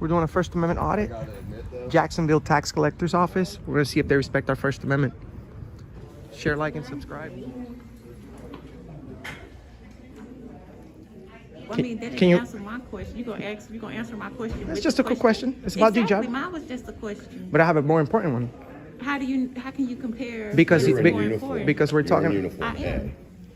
We're doing a First Amendment audit. Jacksonville Tax Collector's Office. We're gonna see if they respect our First Amendment. Share, like, and subscribe. I mean, that Can didn't you- answer my question. You gonna answer my question? It's with just the a quick question. It's about your Exactly. job. Mine was just a question. But I have a more important one. How can you compare? Because what's he- more be- important? because we're You're in talking. uniform, I am.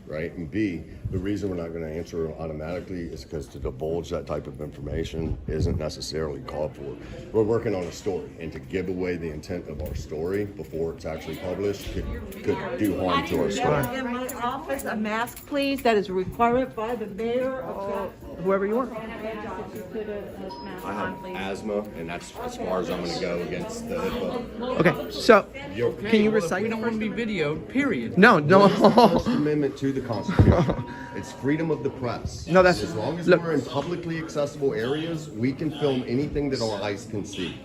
A, right? And B, the reason we're not going to answer automatically is because to divulge that type of information isn't necessarily called for. We're working on a story, and to give away the intent of our story before it's actually published could do harm to our story. In my office, a mask, please, that is required by the mayor of Whoever you want. I have asthma, and that's as far as I'm going to go against the HIPAA. Okay, so You're- can you recite? We don't want to be videoed, period. No, no. First Amendment to the Constitution. It's freedom of the press. No, that's- as long as look. we're in publicly accessible areas, we can film anything that our eyes can see.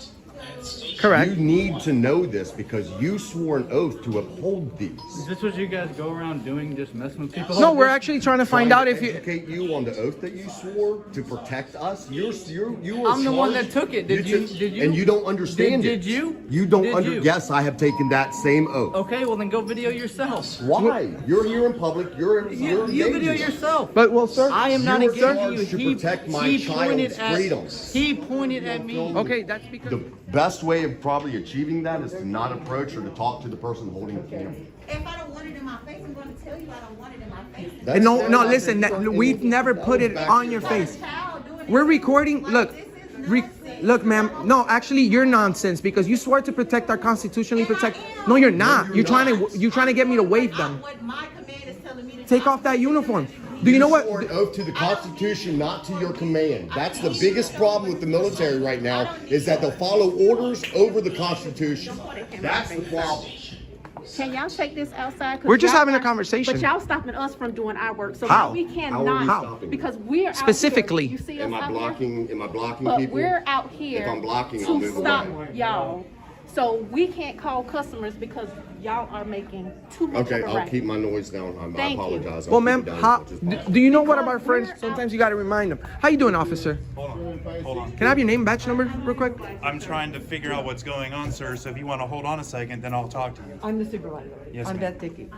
Correct. You need to know this because you swore an oath to uphold these. Is this what you guys go around doing, just messing with people? No, we're actually trying to find out if you. educate you on the oath that you swore to protect us. You were I'm the one charged- that took it. Did you? took- Did you? And you don't understand Did it. you? You don't Did you? Yes, I have taken that same oath. Okay, well then go video yourself. Why? You're here in public. You're You video dangerous. yourself. But well, sir. I am not You were against you. charged to protect my pointed child's at. freedom. He pointed at me. Okay, that's because. The best way of probably achieving that is to not approach or to talk to the person holding the camera. If I don't want it in my face, I'm gonna tell you I don't want it in my face. That's No, their no, life. listen. We've never put it on your face. We're recording. Look, look, ma'am. No, actually, you're nonsense because you swore to protect our constitutionally protect. No, you're not. You're trying to get me to waive them. What my command is telling me to Take off that uniform. Do you know swore what? an oath to the Constitution, not to your command. That's the biggest problem with the military right now, is that they'll follow orders over the Constitution. That's the problem. Can y'all take this outside? 'Cause We're just y'all having a not- conversation. But y'all stopping us from doing our work. So How? we How are we cannot. stopping you? Because we're out Specifically. Here. You see us Am I out here? blocking? Am I blocking But people? we're out here If I'm blocking, I'll to move stop away. y'all. So we can't call customers because y'all are making too much Okay, of a I'll racket. keep my noise down. I Thank you. apologize. I'll Well, keep ma'am, it down how? as much as possible. Do you know what about Because friends? we're Sometimes you got to remind them. How you doing, officer? Hold on. Can I have your name, badge number, real quick? I'm trying to figure out what's going on, sir. So if you want to hold on a second, then I'll talk to you. I'm the supervisor. Yes, I'm ma'am. Beth Dickey.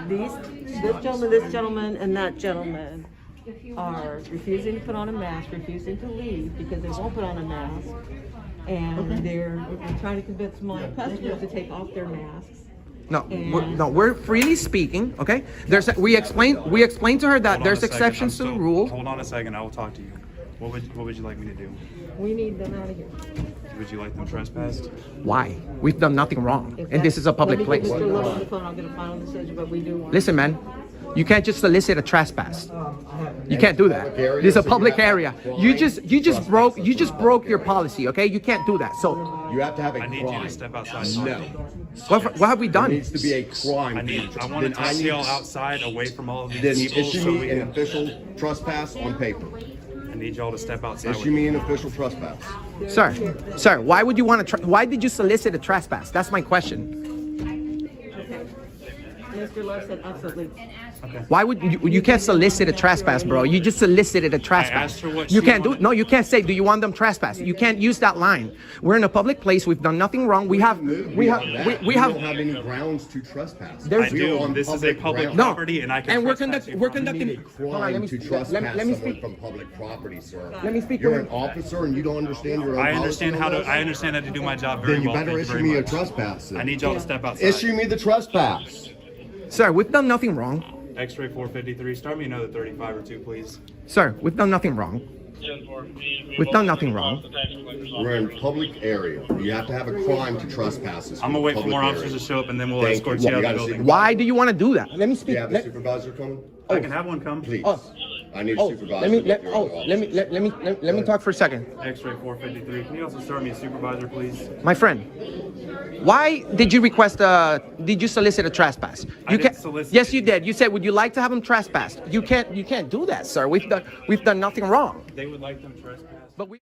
This gentleman, and that gentleman are refusing to put on a mask, refusing to leave because they won't put on a mask. And they're trying to convince my customers to take off their masks. No, we're freely speaking. Okay. We explained to her that Hold on there's a second. exceptions to the rules. Hold on a second. I will talk to you. What would you like me to do? We need them out of here. Would you like them trespassed? Why? We've done nothing wrong, If and this is a public let me place. get Mr. Love on the phone, I'll get a final decision, but we do want. Listen, man. You can't just solicit a trespass. You can't do that. This is a public area. You just broke your policy. Okay, you can't do that. So You have to have a I need crime. you to step outside. and No. talk to me. what have we There done? needs to be a crime. I want to Then talk to y'all outside, away from all of Then these people. issue So me we an can, official trespass on paper. I need y'all to step outside. Issue me an official trespass. Sir, why would you want to? Why did you solicit a trespass? That's my question. Mr. Love said absolutely. Why would you can't solicit a trespass, bro? You just solicited a trespass. asked her what You she can't do wanted. no. You can't say, "Do you want them trespass?" You can't use that line. We're in a public place. We've done nothing wrong. We have We don't have any grounds to trespass. There's- I do. This is a public ground. property, and I can And we're trespass you we're from it. You need conducting. a Hold on, crime let me to speak. trespass Let me someone speak. from public property, sir. Let me speak. You're an officer and you don't understand your own I understand policy how on to. I this? understand how to do my job very Then you well. better Thank issue very me a much. trespass. then. I need y'all to step outside. Issue me the trespass. Sir, we've done nothing wrong. X-ray 453. Start me another 35 or 2, please. Sir, we've done nothing wrong. We've done nothing wrong. We're in public area. You have to have a crime to trespass. I'm gonna wait for more officers to show up, and then we'll Thank escort you. you out You of the gotta building. Why do you want to do that? Let me Do speak. you have a supervisor coming? I can have one come. Please. Oh. I need a Oh, supervisor. let me to let get your other officer. let me talk for a second. X-ray 453. Can you also start me a supervisor, please? My friend, why did you request did you solicit a trespass? I You didn't can't. solicit Yes, it. you did. You said, "Would you like to have him trespassed?" You can't do that, sir. We've done nothing wrong. They would like them trespassed. But we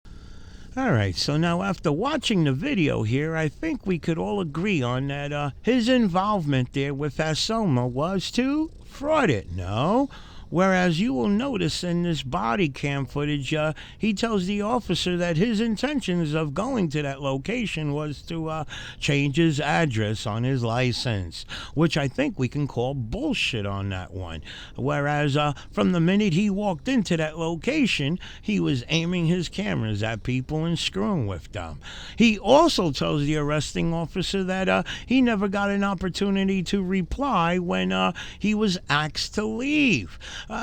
All right, so now after watching the video here, I think we could all agree on that his involvement there with Asoma was to fraud it. No, Whereas you will notice in this body cam footage, he tells the officer that his intentions of going to that location was to change his address on his license, which I think we can call bullshit on that one. Whereas from the minute he walked into that location, he was aiming his cameras at people and screwing with them. He also tells the arresting officer that he never got an opportunity to reply when he was asked to leave.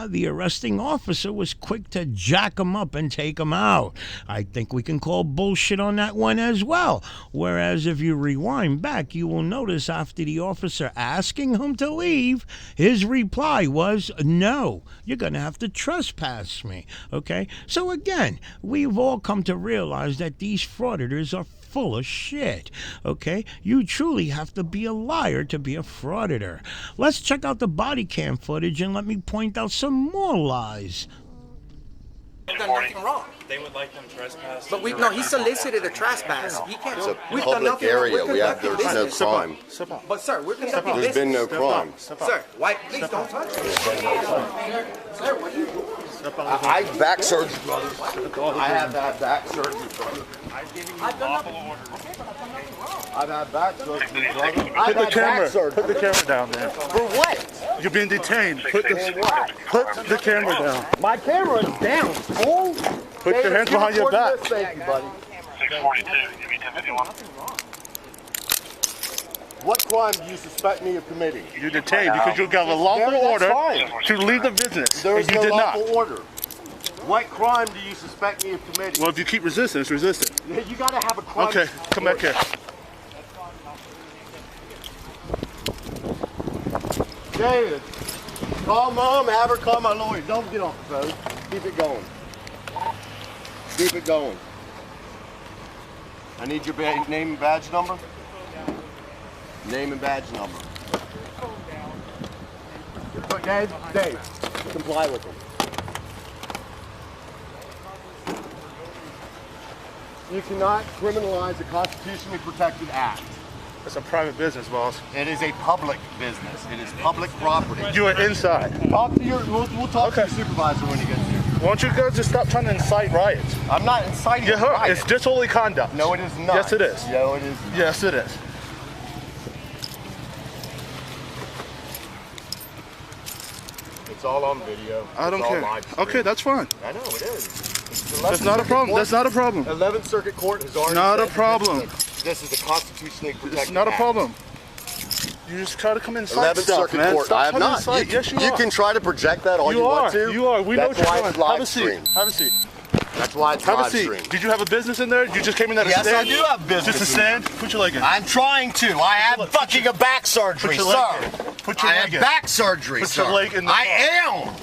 The arresting officer was quick to jack him up and take him out. I think we can call bullshit on that one as well. Whereas if you rewind back, you will notice after the officer asking him to leave, his reply was, no, you're going to have to trespass me. Okay? So again, we've all come to realize that these frauditors are full of shit. Okay? You truly have to be a liar to be a frauditor. Let's check out the body cam footage and let me point out some more lies. We've done nothing wrong. They would like them trespass. But he solicited a trespass. He can't. It's a We've done public nothing area. wrong. We have, there's no crime. But sir, we're conducting There's business. been no crime. Sir, why? Please don't touch me. Sir, what are you doing? I have back surgery, brother. I have had back surgery, brother. I've had back surgery, brother. Put the camera. Put the camera down, man. For what? You're being detained. Put the camera down. My camera is down, fool. Put your hands behind your back. Thank you, buddy. 642. Give me 1051. What crime do you suspect me of committing? You're detained because you got a lawful order to leave the business. There is and you no did not. lawful order. What crime do you suspect me of committing? Well, if you keep resisting, it's resisting. You gotta have a crime. Okay, come back here. David, call mom, have her call my lawyer. Don't get off the phone. Keep it going. Keep it going. I need your name and badge number. Name and badge number. But Dave, comply with them. You cannot criminalize a constitutionally protected act. It's a private business, boss. It is a public business. It is public property. You are inside. Talk to your, we'll talk to your supervisor when he gets here. Why don't you guys just stop trying to incite riots? I'm not inciting Yeah, riots. it's disorderly conduct. No, it is not. Yes, it is. No, it is not. Yes, it is. It's all on video. I don't care. Okay, that's fine. I know, it is. That's not a problem. That's not a problem. 11th Circuit Court has already Not a said problem. This is a constitutionally protected It's not a act. problem. You just try to come inside 11th stuff, Circuit man. Court. Stop I have trying to not. incite. Yes, you You are. can try to project that all you want to. You are. We know what That's why you're it's doing. Have live a seat. stream. Have a seat. That's why it's Have a live seat. stream. Did you have a business in there? You just came in at a Yes, stand? I do have business. Just a stand? Put your leg in. I'm trying to. I have fucking a back surgery, Put your sir. leg in. Put your I leg have in. back surgery, Put sir. your leg in the I car. am.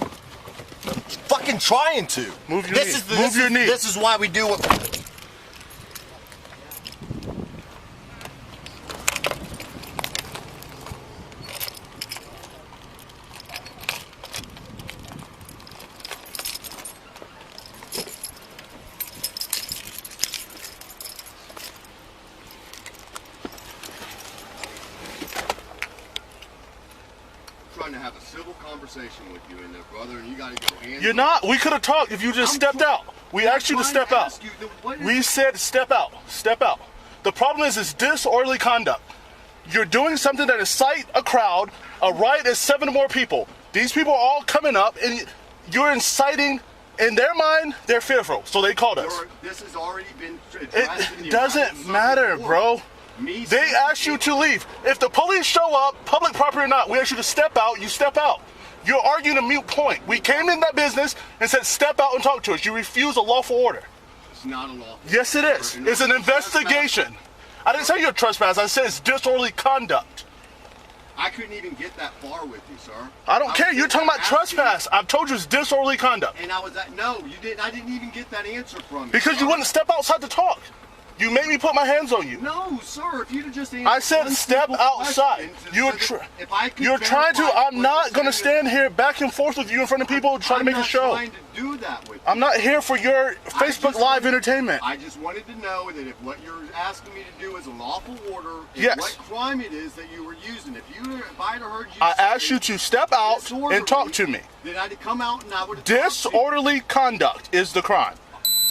Fucking trying to. Move your knee. Move your knee. This is why we do what. Trying to have a civil conversation with you in there, brother, and you gotta go hands. You're not. We could have talked if you just stepped out. We asked you to step out. We said step out. Step out. The problem is it's disorderly conduct. You're doing something that incite a crowd. A riot is 7 or more people. These people are all coming up, and you're inciting. In their mind, they're fearful, so they called us. This has already been addressed in the It doesn't matter, bro. They asked you to leave. If the police show up, public property or not, we ask you to step out, you step out. You're arguing a mute point. We came in that business and said step out and talk to us. You refuse a lawful order. It's not a lawful. Yes, it is. It's an investigation. I didn't say you're a trespass. I said it's disorderly conduct. I couldn't even get that far with you, sir. I don't care. You're talking about trespass. I've told you it's disorderly conduct. And I was at, no, you didn't. I didn't even get that answer from you. Because you wouldn't step outside to talk. You made me put my hands on you. No, sir. If you'd have just answered I said step outside. You're trying to. I'm not gonna stand here back and forth with you in front of people trying to make a show. I'm not trying to do that with you. I'm not here for your Facebook Live entertainment. I just wanted to know that if what you're asking me to do is a lawful order, and yes. what crime it is that you were using. If I had heard you I asked you to step out and talk to me. Then I'd come out and I would have Disorderly conduct is the crime.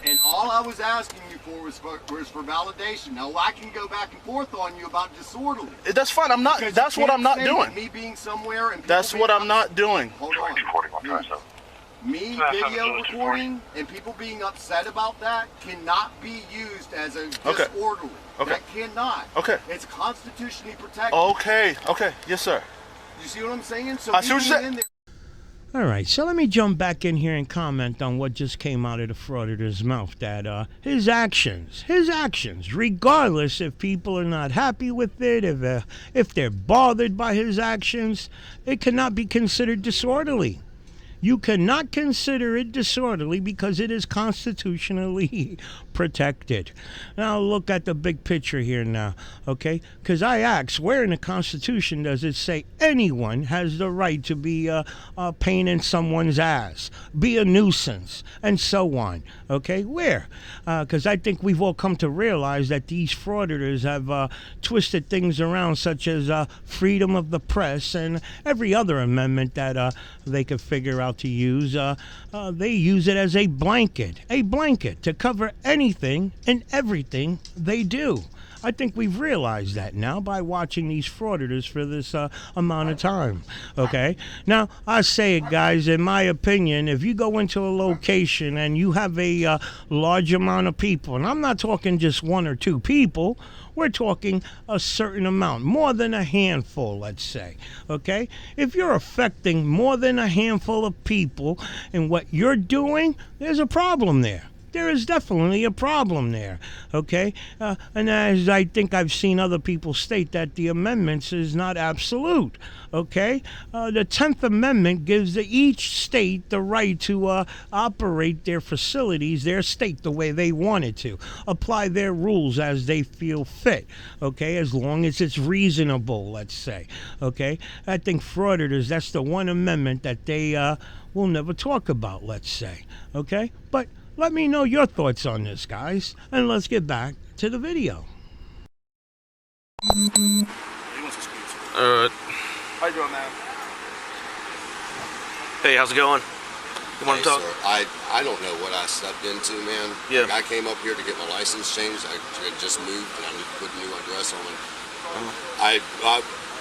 And all I was asking you for was for validation. Now I can go back and forth on you about disorderly. That's fine. I'm not. That's what I'm not doing. Me being somewhere and that's what I'm not doing. Hold on. Me video recording and people being upset about that cannot be used as a disorderly. Okay. That cannot. Okay. It's constitutionally protected. Okay. Okay. Yes, sir. You see what I'm saying? So I see what you're saying. All right, so let me jump back in here and comment on what just came out of the frauditor's mouth, that his actions, regardless if people are not happy with it, if they're bothered by his actions, it cannot be considered disorderly. You cannot consider it disorderly because it is constitutionally protected. Now look at the big picture here now, okay? Because I asked, where in the Constitution does it say anyone has the right to be a pain in someone's ass, be a nuisance, and so on, okay? Where? Because I think we've all come to realize that these frauditors have twisted things around, such as freedom of the press and every other amendment that they could figure out to use. They use it as a blanket to cover anything and everything they do. I think we've realized that now by watching these frauditors for this amount of time, okay? Now, I say it, guys, in my opinion, if you go into a location and you have a large amount of people, and I'm not talking just one or two people, we're talking a certain amount, more than a handful, let's say, okay? If you're affecting more than a handful of people in what you're doing, there's a problem there. There is definitely a problem there, okay? And as I think I've seen other people state, that the amendments is not absolute, okay? The 10th Amendment gives each state the right to operate their facilities, their state, the way they want it to, apply their rules as they feel fit, okay? As long as it's reasonable, let's say, okay? I think frauditors, that's the one amendment that they will never talk about, let's say, okay? But let me know your thoughts on this, guys, and let's get back to the video. Alright. How you doing, man? Hey, how's it going? You want to talk? Sir, I don't know what I stepped into, man. Yeah. Like, I came up here to get my license changed. I had just moved and I need to put a new address on.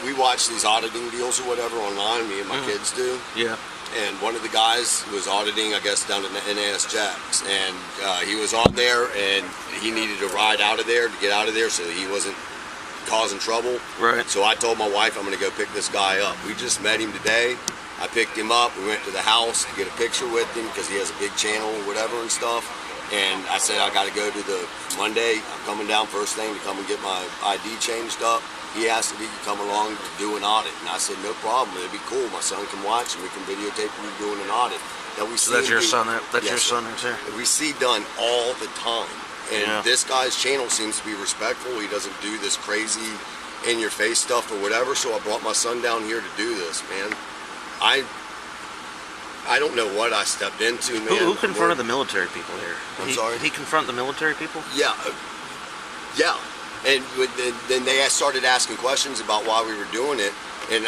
We watch these auditing deals or whatever online, me and my kids do. Yeah. And one of the guys was auditing, I guess, down in NAS Jacks, and he was on there, and he needed to ride out of there to get out of there so that he wasn't causing trouble. Right. So I told my wife I'm going to go pick this guy up. We just met him today. I picked him up. We went to the house to get a picture with him because he has a big channel or whatever and stuff. And I said I got to go to the Monday. I'm coming down first thing to come and get my ID changed up. He asked if he could come along to do an audit, and I said no problem. It'd be cool. My son can watch, and we can videotape you doing an audit. That we see. So that's your son. That's your son right there. We see done all the time, and this guy's channel seems to be respectful. He doesn't do this crazy, in-your-face stuff or whatever. So I brought my son down here to do this, man. I don't know what I stepped into, man. Who confronted the military people here? I'm sorry? He confront the military people? Yeah. Yeah. And then they started asking questions about why we were doing it, and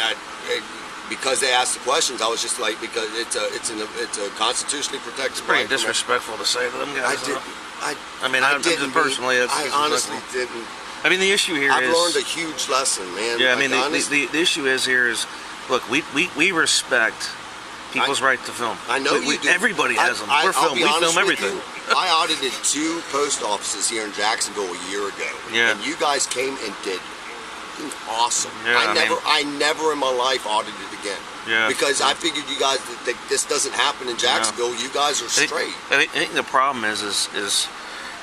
because they asked the questions, I was just like, because it's a constitutionally protected right. Pretty disrespectful to say to them guys. I honestly didn't. I mean, the issue here I've learned a huge lesson, man. Yeah, I mean, the issue is look, we respect people's right to film. I know you do. Everybody has them. We're filmed. We film everything. I audited 2 post offices here in Jacksonville a year ago. Yeah. And you guys came and did awesome. Yeah, I never in my life audited again. Yeah. Because I figured you guys, that this doesn't happen in Jacksonville. You guys are straight. I think the problem is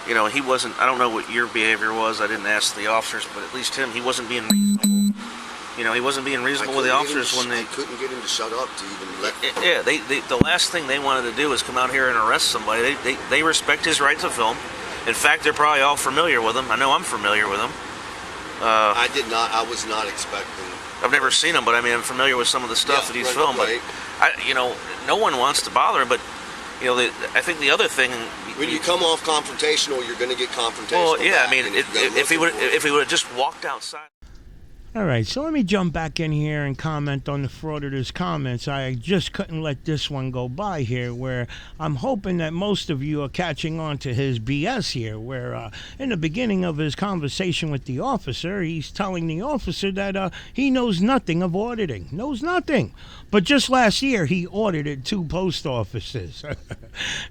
you know, he wasn't, I don't know what your behavior was. I didn't ask the officers, but at least he wasn't being reasonable. You know, he wasn't being reasonable with the officers when they... I couldn't get him to shut up to even let... Yeah, the last thing they wanted to do is come out here and arrest somebody. They respect his right to film. In fact, they're probably all familiar with him. I know I'm familiar with him. I was not expecting. I've never seen him, but I mean, I'm familiar with some of the stuff that he's filmed. Right. But you know, no one wants to bother him. But you know, I think the other thing. When you come off confrontational, you're going to get confrontational. Well, yeah, back, I mean, if he would have just walked outside. All right, so let me jump back in here and comment on the Frauditors' comments. I just couldn't let this one go by here, where I'm hoping that most of you are catching on to his BS here, where in the beginning of his conversation with the officer, he's telling the officer that he knows nothing of auditing, knows nothing. But just last year, he audited 2 post offices.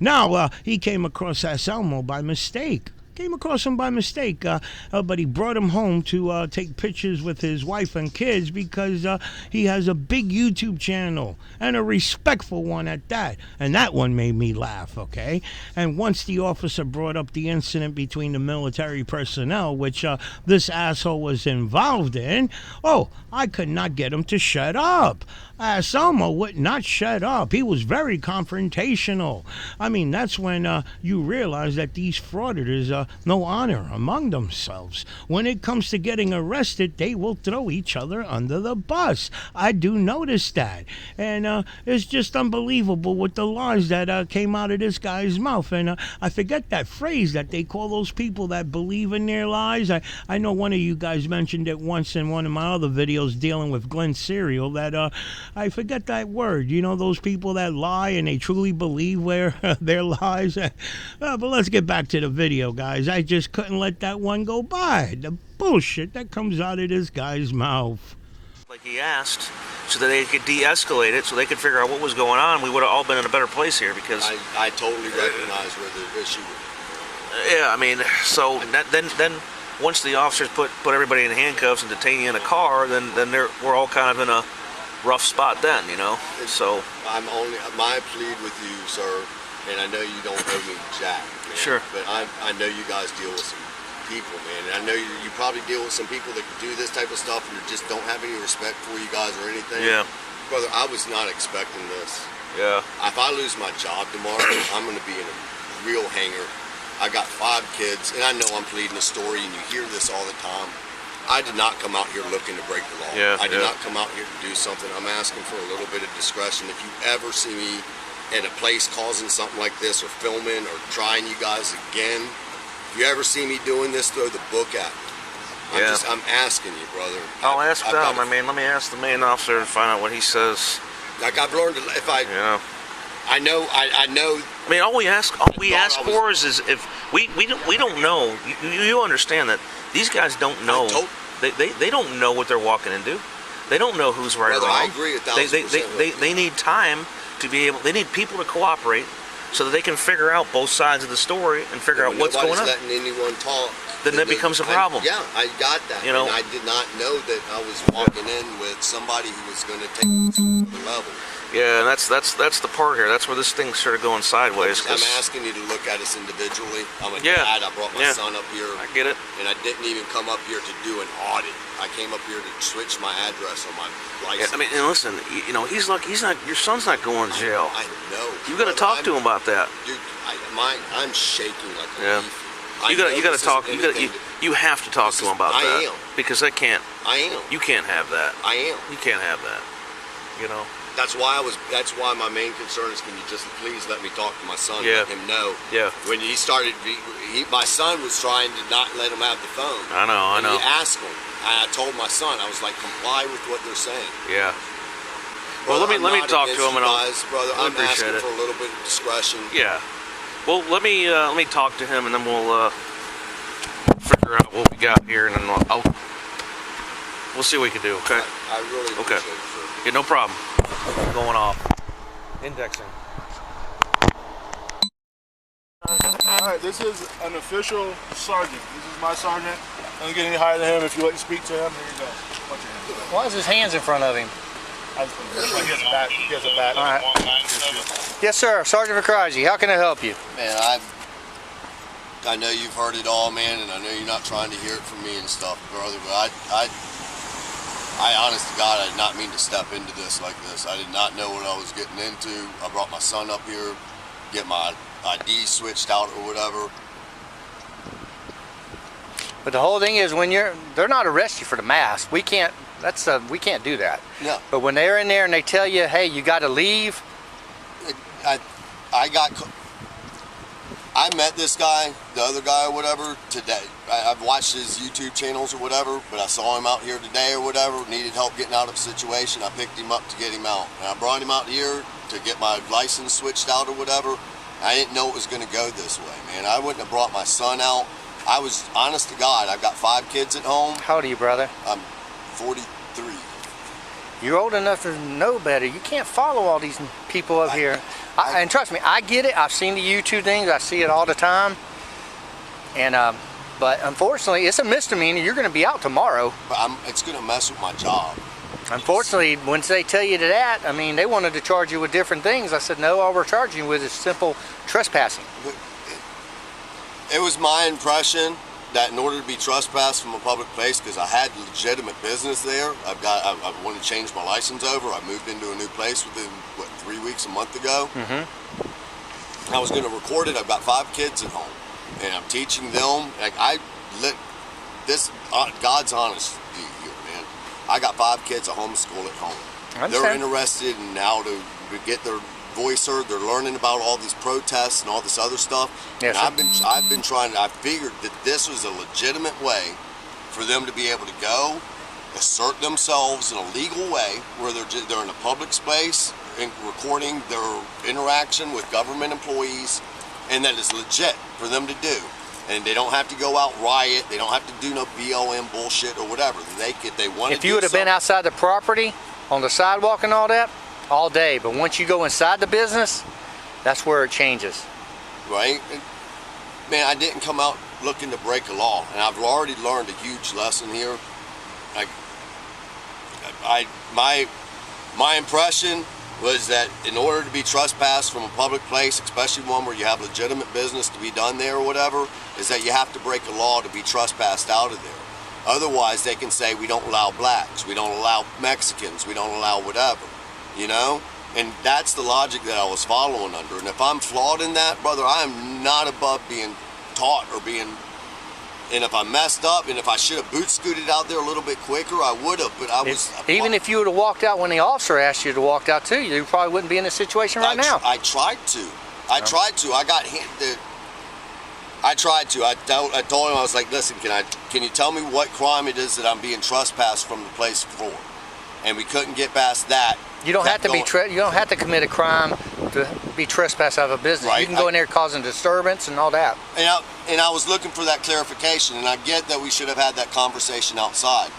Now, he came across Amoung by mistake. Came across him by mistake, but he brought him home to take pictures with his wife and kids because he has a big YouTube channel, and a respectful one at that. And that one made me laugh, okay? And once the officer brought up the incident between the military personnel, which this asshole was involved in, oh, I could not get him to shut up. Amoung would not shut up. He was very confrontational. I mean, that's when you realize that these frauditors no honor among themselves. When it comes to getting arrested, they will throw each other under the bus. I do notice that. And it's just unbelievable with the lies that came out of this guy's mouth. And I forget that phrase that they call those people that believe in their lies. I know one of you guys mentioned it once in one of my other videos dealing with Glenn Serial, that I forget that word. You know, those people that lie and they truly believe their lies. But let's get back to the video, guys. I just couldn't let that one go by. The bullshit that comes out of this guy's mouth. Like he asked, so that they could de-escalate it, so they could figure out what was going on. We would have all been in a better place here because I totally recognize where the issue was. Yeah, I mean, so then once the officers put everybody in handcuffs and detain you in a car, then we're all kind of in a rough spot then, you know. So my plead with you, sir, and I know you don't owe me jack, man, sure, but I know you guys deal with some people, man, and I know you probably deal with some people that do this type of stuff and just don't have any respect for you guys or anything. Yeah, brother, I was not expecting this. Yeah. If I lose my job tomorrow, I'm going to be in a real hanger. I got 5 kids, and I know I'm pleading a story, and you hear this all the time. I did not come out here looking to break the law. Yeah, I did not come out here to do something. I'm asking for a little bit of discretion. If you ever see me in a place causing something like this or filming or trying you guys again, if you ever see me doing this, throw the book at me. I'm asking you, brother. I'll ask them. I mean, let me ask the main officer and find out what he says. Like I've learned, if I, yeah. I know. I mean, all we ask for is if we don't know. You understand that these guys don't know. They don't know what they're walking into. They don't know who's right or wrong. I agree 1,000%. They need time to be able. They need people to cooperate so that they can figure out both sides of the story and figure out what's going on. Letting anyone talk. Then that becomes a problem. I got that. You know, and I did not know that I was walking in with somebody who was going to take this to the level. Yeah, and that's the part here. That's where this thing started going sideways. I'm asking you to look at us individually. I'm a dad. I brought my son up here. I get it. And I didn't even come up here to do an audit. I came up here to switch my address on my license. Yeah, I mean, and listen, you know, he's not. Your son's not going to jail. I know. You got to talk to him about that. Dude, I'm shaking like a leaf. You got to talk. You have to talk to him about that. I am. Because I can't. I am. You can't have that. I am. You can't have that. You know. That's why my main concern is, can you just please let me talk to my son, yeah. Let him know. Yeah. When he started, my son was trying to not let him have the phone. I know. He asked him. I told my son, I was like, comply with what they're saying. Yeah. Well, let me talk to him and I'll. Brother, I'm asking for a little bit of discretion. Yeah. Well, let me talk to him and then we'll figure out what we got here and then we'll see what we can do. Okay. I really appreciate it. Yeah, no problem. Going off. Indexing. Alright, this is an official sergeant. This is my sergeant. I don't get any higher than him. If you let me speak to him, here you go. Why is his hands in front of him? He has a bat. All right. Yes, sir. Sergeant Vikraji, how can I help you? Man, I know you've heard it all, man, and I know you're not trying to hear it from me and stuff, brother, but I honest to God, I did not mean to step into this like this. I did not know what I was getting into. I brought my son up here, get my ID switched out or whatever. But the whole thing is when they're not arresting you for the mask. We can't do that. No. But when they're in there and they tell you, hey, you got to leave. I met this guy, the other guy or whatever, today. I've watched his YouTube channels or whatever, but I saw him out here today or whatever, needed help getting out of a situation. I picked him up to get him out. And I brought him out here to get my license switched out or whatever. I didn't know it was going to go this way, man. I wouldn't have brought my son out. I was, honest to God, I've got 5 kids at home. How old are you, brother? I'm 43. You're old enough to know better. You can't follow all these people up here. And trust me, I get it. I've seen the YouTube things. I see it all the time. And but unfortunately, it's a misdemeanor. You're going to be out tomorrow. But it's going to mess with my job. Unfortunately, once they tell you that, I mean, they wanted to charge you with different things. I said, no, all we're charging you with is simple trespassing. But it was my impression that in order to be trespassed from a public place, because I had legitimate business there, I want to change my license over. I moved into a new place within, what, 3 weeks, a month ago. I was going to record it. I've got 5 kids at home, and I'm teaching them. Like God's honest here, man. I got 5 kids at homeschool at home. They're interested in now to get their voice heard. They're learning about all these protests and all this other stuff. Yes, and I've been trying. I figured that this was a legitimate way for them to be able to go assert themselves in a legal way, where they're in a public space and recording their interaction with government employees, and that is legit for them to do. And they don't have to go out riot. They don't have to do no BLM bullshit or whatever. They want. If you would have been outside the property, on the sidewalk and all that, all day, but once you go inside the business, that's where it changes. Right? Man, I didn't come out looking to break a law, and I've already learned a huge lesson here. My impression was that in order to be trespassed from a public place, especially one where you have legitimate business to be done there or whatever, is that you have to break a law to be trespassed out of there. Otherwise, they can say we don't allow blacks, we don't allow Mexicans, we don't allow whatever. You know, and that's the logic that I was following under. And if I'm flawed in that, brother, I am not above being taught or being. And if I messed up, and if I should have boot scooted out there a little bit quicker, I would have. But I was. Even if you would have walked out when the officer asked you to walk out too, you probably wouldn't be in this situation right now. I tried to. I tried to. I got hit. I tried to. I told him, I was like, listen, can you tell me what crime it is that I'm being trespassed from the place for? And we couldn't get past that. You don't have to you don't have to commit a crime to be trespassed out of a business. Right. You can go in there causing disturbance and all that. And I was looking for that clarification, and I get that we should have had that conversation outside.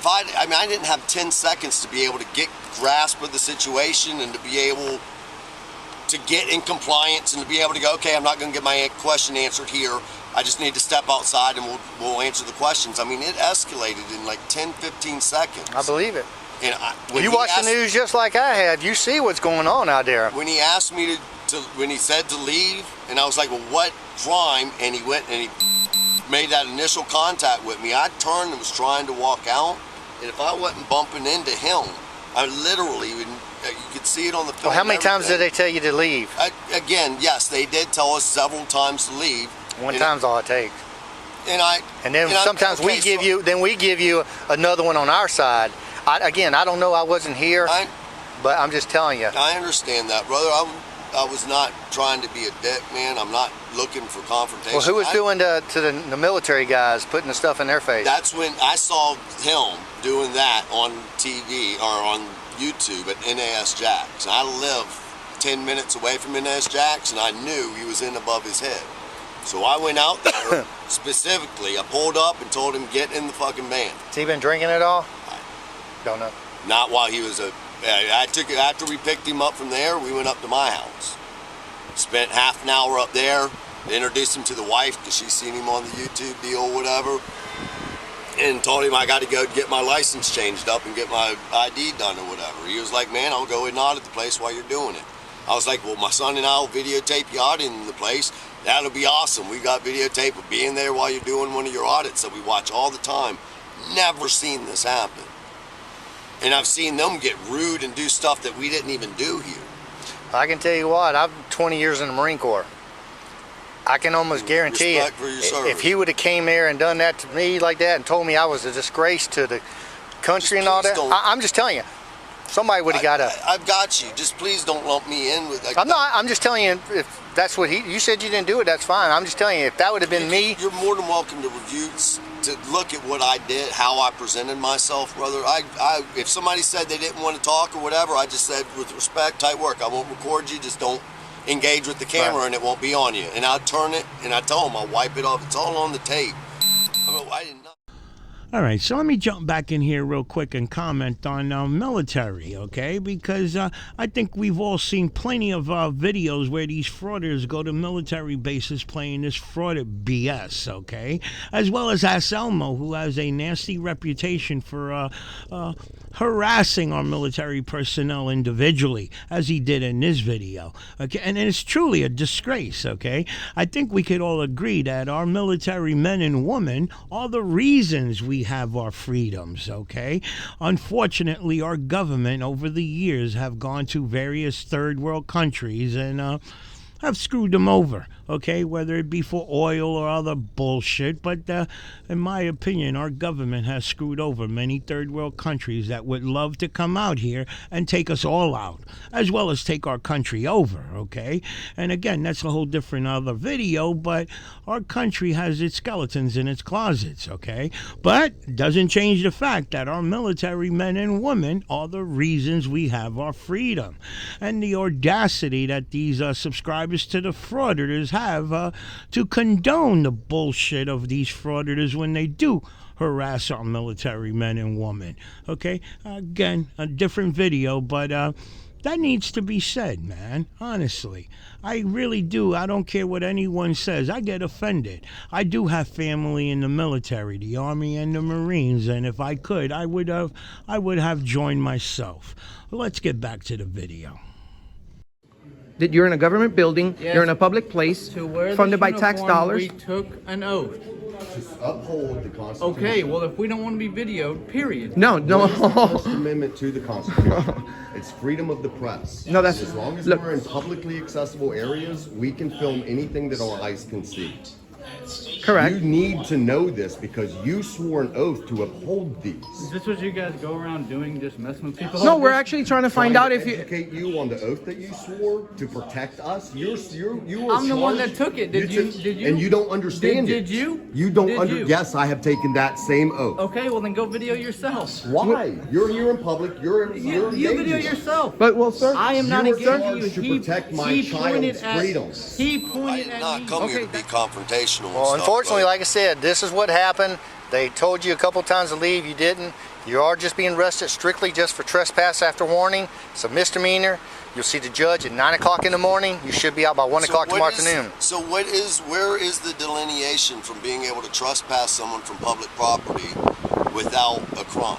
I didn't have 10 seconds to be able to get grasp of the situation and to be able to get in compliance and to be able to go, okay, I'm not going to get my question answered here. I just need to step outside and we'll answer the questions. I mean, it escalated in like 10, 15 seconds. I believe it. And you watch the news just like I have. You see what's going on out there. When he asked me when he said to leave, and I was like, well, what crime? And he went and he made that initial contact with me. I turned and was trying to walk out, and if I wasn't bumping into him, I literally, you could see it on the film. Well, how many times did they tell you to leave? Again, yes, they did tell us several times to leave. One time's all it takes. And then sometimes we give you another one on our side. I don't know, I wasn't here, but I'm just telling you. I understand that, brother. I was not trying to be a dick, man. I'm not looking for confrontation. Well, who was doing to the military guys, putting the stuff in their face? That's when I saw him doing that on TV or on YouTube at NAS Jacks. I live 10 minutes away from NAS Jacks, and I knew he was in above his head. So I went out there specifically. I pulled up and told him, get in the fucking van. Has he been drinking at all? Don't know. Not while he was after we picked him up from there, we went up to my house. Spent half an hour up there, introduced him to the wife because she's seen him on the YouTube deal or whatever, and told him I got to go get my license changed up and get my ID done or whatever. He was like, man, I'll go and audit the place while you're doing it. I was like, well, my son and I will videotape you auditing the place. That'll be awesome. We got videotape of being there while you're doing one of your audits that we watch all the time. Never seen this happen. And I've seen them get rude and do stuff that we didn't even do here. I can tell you what, I'm 20 years in the Marine Corps. I can almost guarantee Respect for your service. if he would have came there and done that to me like that and told me I was a disgrace to the country and all that, I'm just telling you, somebody would have got up. I've got you. Just please don't lump me in with. Like, I'm just telling you, if that's what you said you didn't do it, that's fine. I'm just telling you, if that would have been me. You're more than welcome to review, to look at what I did, how I presented myself, brother. If somebody said they didn't want to talk or whatever, I just said, with respect, tight work. I won't record you. Just don't engage with the camera, and it won't be on you. And I'll turn it, and I tell them I'll wipe it off. It's all on the tape. I didn't know. All right, so let me jump back in here real quick and comment on military, okay? Because I think we've all seen plenty of videos where these frauditors go to military bases playing this frauded BS, okay? As well as Amoung, who has a nasty reputation for harassing our military personnel individually, as he did in this video, okay? And it's truly a disgrace, okay? I think we could all agree that our military men and women are the reasons we have our freedoms, okay? Unfortunately, our government over the years have gone to various third world countries and have screwed them over, okay, whether it be for oil or other bullshit. But in my opinion, our government has screwed over many third world countries that would love to come out here and take us all out, as well as take our country over, okay? And again, that's a whole different other video, but our country has its skeletons in its closets, okay? But it doesn't change the fact that our military men and women are the reasons we have our freedom. And the audacity that these subscribers to the frauditors have to condone the bullshit of these frauditors when they do harass our military men and women. Okay, again, a different video, but that needs to be said, man. Honestly, I really do. I don't care what anyone says. I get offended. I do have family in the military, the Army and the Marines, and if I could, I would have joined myself. Let's get back to the video. That you're in a government building, Yes. you're in a public place, To wear funded this by tax uniform, dollars. We took an oath. To uphold the Constitution. Okay, well, if we don't want to be videoed, period. No. First Amendment to the Constitution. It's freedom of the press. No, that's- as long as look. we're in publicly accessible areas, we can film anything that our eyes can see. Correct. You need to know this because you swore an oath to uphold these. Is this what you guys go around doing, just messing with people? No, we're actually trying to find out if you. Educate you on the oath that you swore to protect us. You were I'm the one charged- that took it. Did you? And you don't understand Did it. you? You don't Did you? Yes, I have taken that same oath. Okay, well then go video yourself. Why? You're here in public. You're You video dangerous. yourself. But well, sir, I am not You were engaging you. charged to He protect my he child's pointed at. freedom. He I pointed did at not me. come here to be confrontational. and Well, stuff, unfortunately, brother. like I said, this is what happened. They told you a couple times to leave, you didn't. You are just being arrested strictly just for trespass after warning. It's a misdemeanor. You'll see the judge at 9 o'clock in the morning. You should be out by 1 o'clock tomorrow afternoon. So where is the delineation from being able to trespass someone from public property without a crime?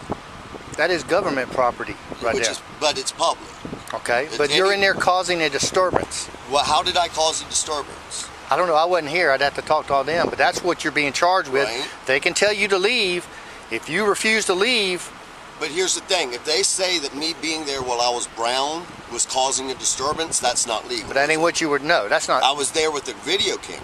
That is government property right there. But it's public. Okay, but you're in there causing a disturbance. Well, how did I cause a disturbance? I don't know, I wasn't here. I'd have to talk to all them, but that's what you're being charged with. Right. They can tell you to leave. If you refuse to leave, But here's the thing, if they say that me being there while I was brown was causing a disturbance, that's not legal. but that ain't what you would know. That's not. I was there with the video camera.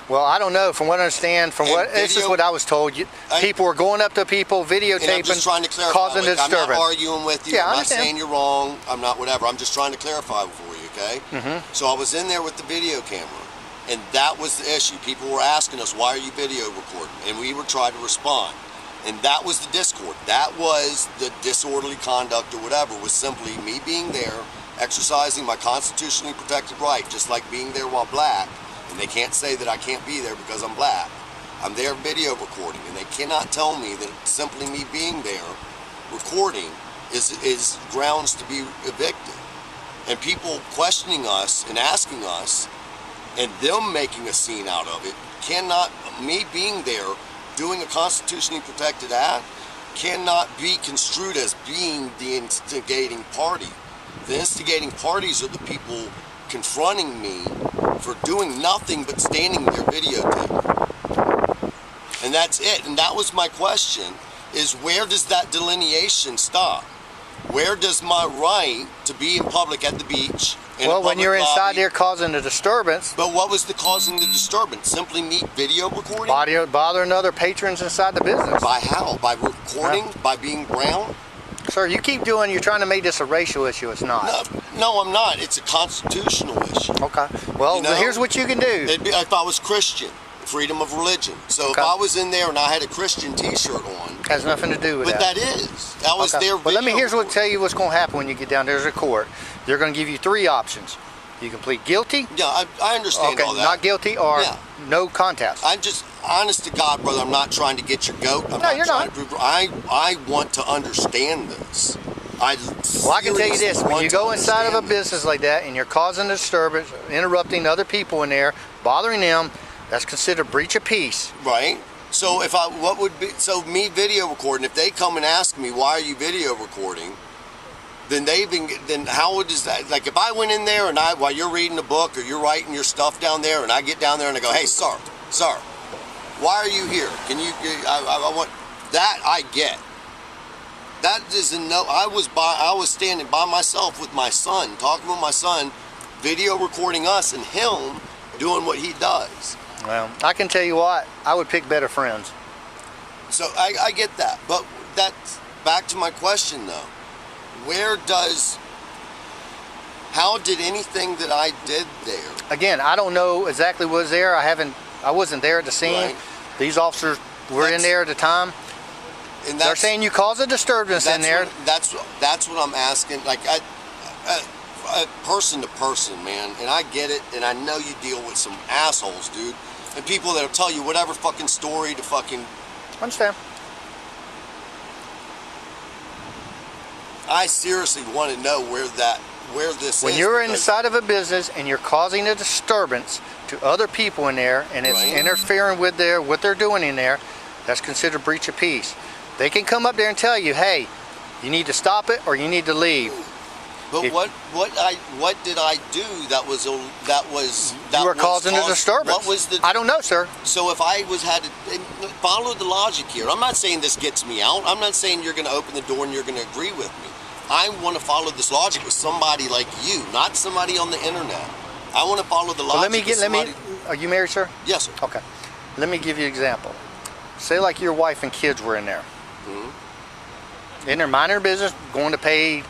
Well, I don't know. From what I understand, this is what I was told. People were going up to people, And I'm videotaping, just trying to clarify, causing a I'm not disturbance. arguing with you, Yeah, I I'm not understand. saying you're wrong, I'm not whatever, I'm just trying to clarify for you, okay? So I was in there with the video camera, and that was the issue. People were asking us, why are you video recording? And we were trying to respond. And that was the discord. That was the disorderly conduct or whatever, was simply me being there, exercising my constitutionally protected right, just like being there while black. And they can't say that I can't be there because I'm black. I'm there video recording, and they cannot tell me that simply me being there recording is grounds to be evicted. And people questioning us and asking us, and them making a scene out of it, cannot, me being there doing a constitutionally protected act, cannot be construed as being the instigating party. The instigating parties are the people confronting me for doing nothing but standing there videotaping. And that's it. And that was my question, is where does that delineation stop? Where does my right to be in public at the beach? Well, when you're inside there causing a disturbance. But what was the causing the disturbance? Simply me video recording? Bothering other patrons inside the business. By how? By recording? By being brown? Sir, you keep doing, you're trying to make this a racial issue. It's not. No, I'm not. It's a constitutional issue. Okay. Well, here's what you can do. It'd be if I was Christian. Freedom of religion. So if I was in there and I had a Christian T-shirt on, has nothing to do with that. But that is. That was their video. Well, tell you what's going to happen when you get down there to court. They're going to give you 3 options. You can plead guilty. Yeah, I understand all that. Not guilty or no contest. I'm just honest to God, brother. I'm not trying to get your goat. I'm you're trying not. to prove. I want to understand this. I can tell you this: when you go inside of a business like that and you're causing a disturbance, interrupting other people in there, bothering them, that's considered breach of peace. Right. So me video recording, if they come and ask me, why are you video recording? Then how does that, like if I went in there and while you're reading a book or you're writing your stuff down there and I get down there and I go, hey, sir, why are you here? Can you, I want, that I get. That is I was standing by myself with my son, talking with my son, video recording us and him doing what he does. Well, I can tell you what, I would pick better friends. So I get that, but that's back to my question though. How did anything that I did there? Again, I don't know exactly what was there. I wasn't there at the scene. Right. These officers were in there at the time. And they're saying you caused a disturbance in there. That's what I'm asking. Like person to person, man. And I get it, and I know you deal with some assholes, dude. And people that'll tell you whatever fucking story to fucking... Understand. I seriously want to know where this is. When you're inside of a business and you're causing a disturbance to other people in there and it's interfering with what they're doing in there, that's considered breach of peace. They can come up there and tell you, hey, you need to stop it or you need to leave. But what did I do that you were causing a disturbance? What was the? I don't know, sir. So if I had to follow the logic here, I'm not saying this gets me out. I'm not saying you're going to open the door and you're going to agree with me. I want to follow this logic with somebody like you, not somebody on the internet. I want to follow the logic. Are you married, sir? Yes, sir. Okay. Let me give you an example. Say like your wife and kids were in there. In their minor business, going to pay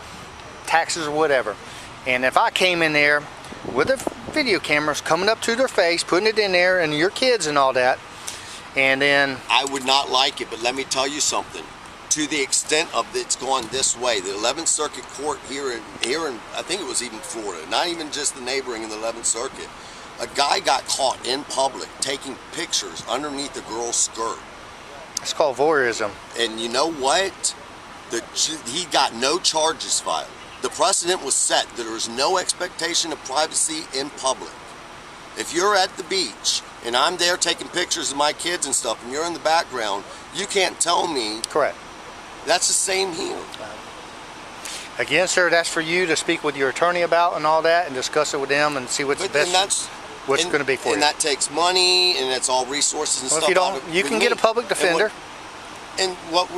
taxes or whatever. And if I came in there with the video cameras coming up to their face, putting it in there, and your kids and all that, and then... I would not like it, but let me tell you something. To the extent of it's gone this way, the 11th Circuit Court here in I think it was even Florida, not even just the neighboring in the 11th Circuit, a guy got caught in public taking pictures underneath a girl's skirt. It's called voyeurism. And you know what? He got no charges filed. The precedent was set that there is no expectation of privacy in public. If you're at the beach and I'm there taking pictures of my kids and stuff and you're in the background, you can't tell me. Correct. That's the same here. Again, sir, that's for you to speak with your attorney about and all that and discuss it with them and see what's best. What's going to be for you. And that takes money and it's all resources and stuff. If you don't, you can get a public defender. And what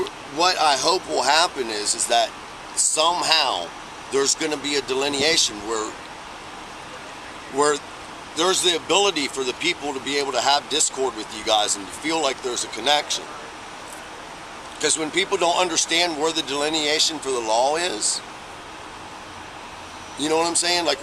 I hope will happen is that somehow there's going to be a delineation where there's the ability for the people to be able to have discord with you guys and to feel like there's a connection. Because when people don't understand where the delineation for the law is, you know what I'm saying? Like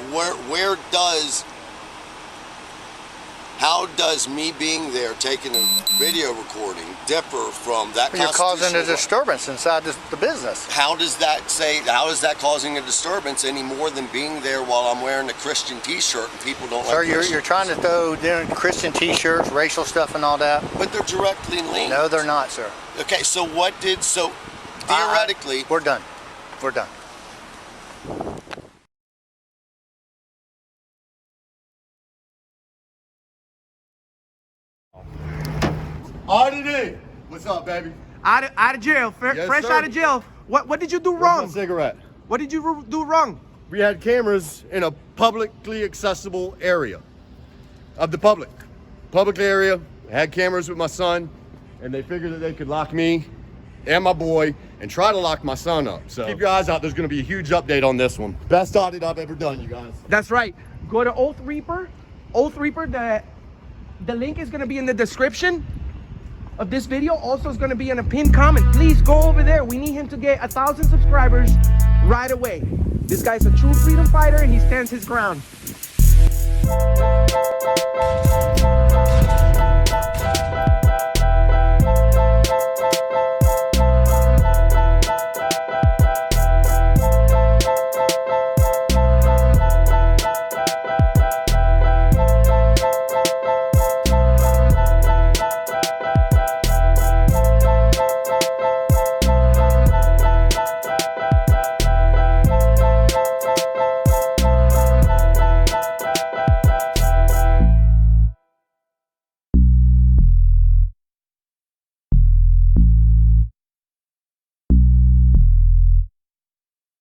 how does me being there taking a video recording differ from that? You're causing a disturbance inside the business. How is that causing a disturbance any more than being there while I'm wearing a Christian t-shirt and people don't like Sir, you're trying to throw Christian t-shirts, racial stuff and all that. But they're directly linked. No, they're not, sir. Okay, so theoretically... We're done. We're done. Audit! What's up, baby? Out of jail, fresh out of jail. What did you do wrong? Cigarette. What did you do wrong? We had cameras in a publicly accessible area of the public area. I had cameras with my son, and they figured that they could lock me and my boy and try to lock my son up. So keep your eyes out. There's going to be a huge update on this one. Best audit I've ever done, you guys. That's right. Go to Oath Reaper. Oath Reaper, the link is going to be in the description of this video. Also, it's going to be in a pinned comment. Please go over there. We need him to get 1,000 subscribers right away. This guy's a true freedom fighter, and he stands his ground.